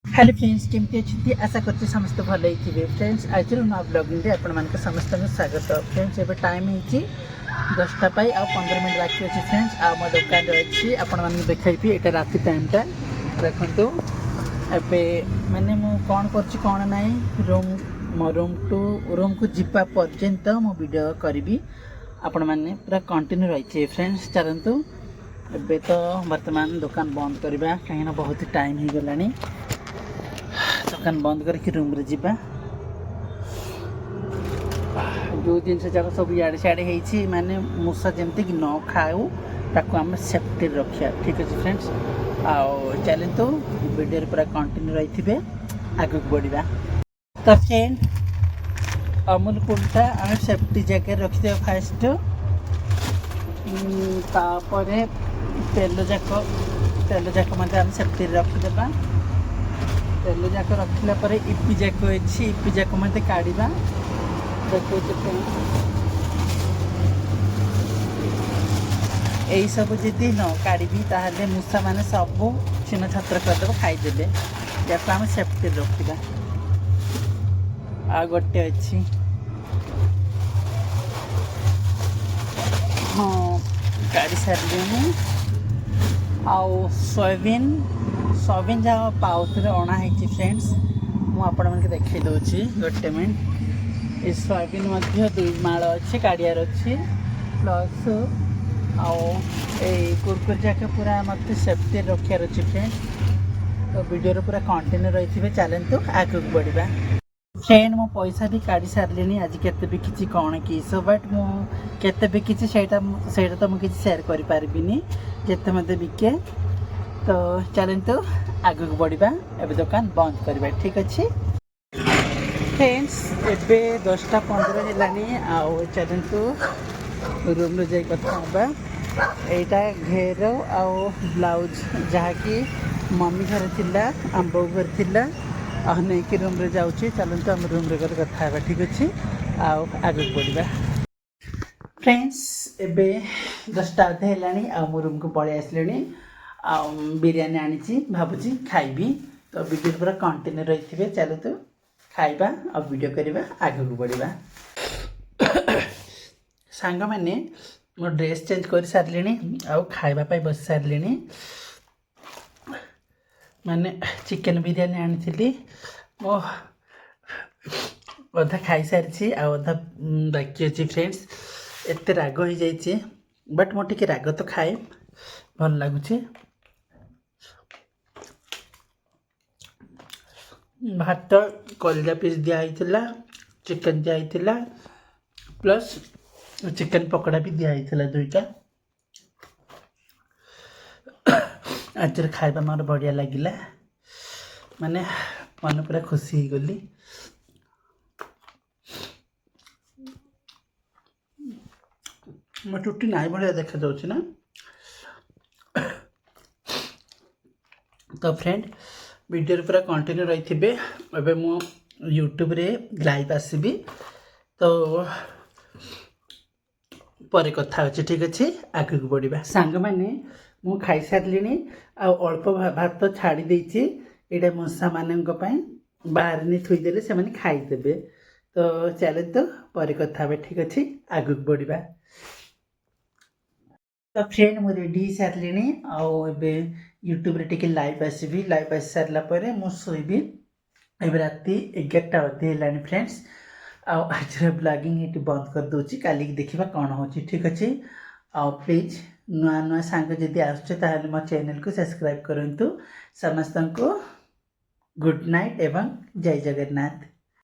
Hello friends केमती अच्छी आशा करते समस्त भल ही फ्रेंड्स आज नुआ ब्लॉगिंग आप समस्त स्वागत फ्रेंड्स एवं टाइम हो 10टा पाई आ 15 मिनट बाकी अच्छी फ्रेंड्स आ मो दुकान अच्छी आपण देखी ये राति टाइमटा देखु एवं मैंने कौन कर ना रूम मो रूम को जीवा पर्यंत मो वीडियो करी आपण मैंने पूरा कंटिन्यू रही फ्रेंड्स चलतु एबे तो वर्तमान दुकान बंद करवा कहीं बहुत टाइम हो गलानी दुकान बंद करके रूम रे जीवा जो जिनस जाक सब इे सियाड़े माने मूषा जमती कि न खाऊ ताको आम सेफ्टी रखा ठीक अच्छे फ्रेंड्स आउ चलतु वीडियो पूरा कंटिन्यू रही थे आगे बढ़ा तो फ्रेंड अमूल कूलटा आम सेफ्टी जगह रखिदे फास्ट तापर तेल जाक मत आम सेफ्टी रखिदेबा तेल जाक रखला पर इपी जाक अच्छी इपी जाक मत काढ़ा देखो यही सब जी न काढ़ी ताहले मूषा मैंने सब छिन्न छत्र करदेव खाईदे या आम सेफ्टी रखा आ गोटे अच्छी हाँ काढ़ी सारे आउ सोयाबीन जहाँ पाउच अणाई फ्रेंड्स मुझे देखी दूसरी गोटे मिनट ये सोयाबीन दुई माल अच्छी काढ़ियार अच्छी प्लस आउ कुरकुर जाक पूरा मत सेफ्टी रखार अच्छी फ्रेंड्स तो वीडियो पूरा कंटिन्यू रही थे चलतु आगे बढ़ा फ्रेंड मो पैसा भी काढ़ी सारे आज केते बिकी कौन कि बट मुझे बिकी से तो मुझे सेयार करें जिते मत बिके तो चलतु आगे बढ़ा एवं दुकान बंद करवा ठीक अच्छे फ्रेंड्स एबे 10टा 15 हेलानी आउ चलतु रूम रे जाई कथा होबा एटा घेर आउ ब्लाउज जहाँकि मम्मी घर थिला आंबो घर थिला आ नहीं कि रूम रे जाउची चलतु हम रूम रे कर कथा होबा ठीक अच्छे आउ आगे बढ़ा फ्रेंड्स एबे 10टा अधे हेलानी आ मो रूम को पळे आसलेनी आ बिरयानी आनी भावुची खाइबी तो वीडियो पूरा कंटिन्यू रही थे चलतु खाइबा और वीडियो करवा आगे को बढ़ा सांग मैंने मो ड्रेस चेंज कर सारे आउ खाइबा बस सारे मैंने चिकेन बिरयानी आनी मो अधा खाई सारी अधा बाकी अच्छी फ्रेंड्स एत राग हो जाइए बट मो टे राग तो खाए भल लगुच भात कलिजा पीस दिखाई चिकेन दिखाई प्लस चिकेन पकड़ा भी दिखाई दुईटा आज खाଇବା मोर बढ़िया लगिला माने मन पूरा खुशी हो गली मो टुटी नाई भाया देखा जाऊँ ना तो फ्रेंड वीडियो पूरा कंटिन्यू रही थे एवं मु यूट्यूब रे लाइव आसबि तो पर कथा अच्छे ठीक अच्छे आगे को बढ़ा सांग मैंने मु खाई सारे अल्प भात छाड़ी देती ये मूषा मान बाहर नहीं थुईदे से मैंने खाईदे तो चले तो पर कथा ठीक अच्छे आगे को बढ़ा तो फ्रेंड मुझे रेडी सारे आबे यूट्यूब रे टिके लाइव आसबि लाइव आस सारापर मुझे एवं राति 11टा अधे है फ्रेंड्स आज ब्लॉगिंग ये बंद कर दूची काली देखा कौन हो ठीक अच्छे आ प्लीज नुआ नुआ सांग जदि आसुचे मो चैनल को सब्सक्राइब करंतु समस्त को गुड नाइट एवं जय जगन्नाथ।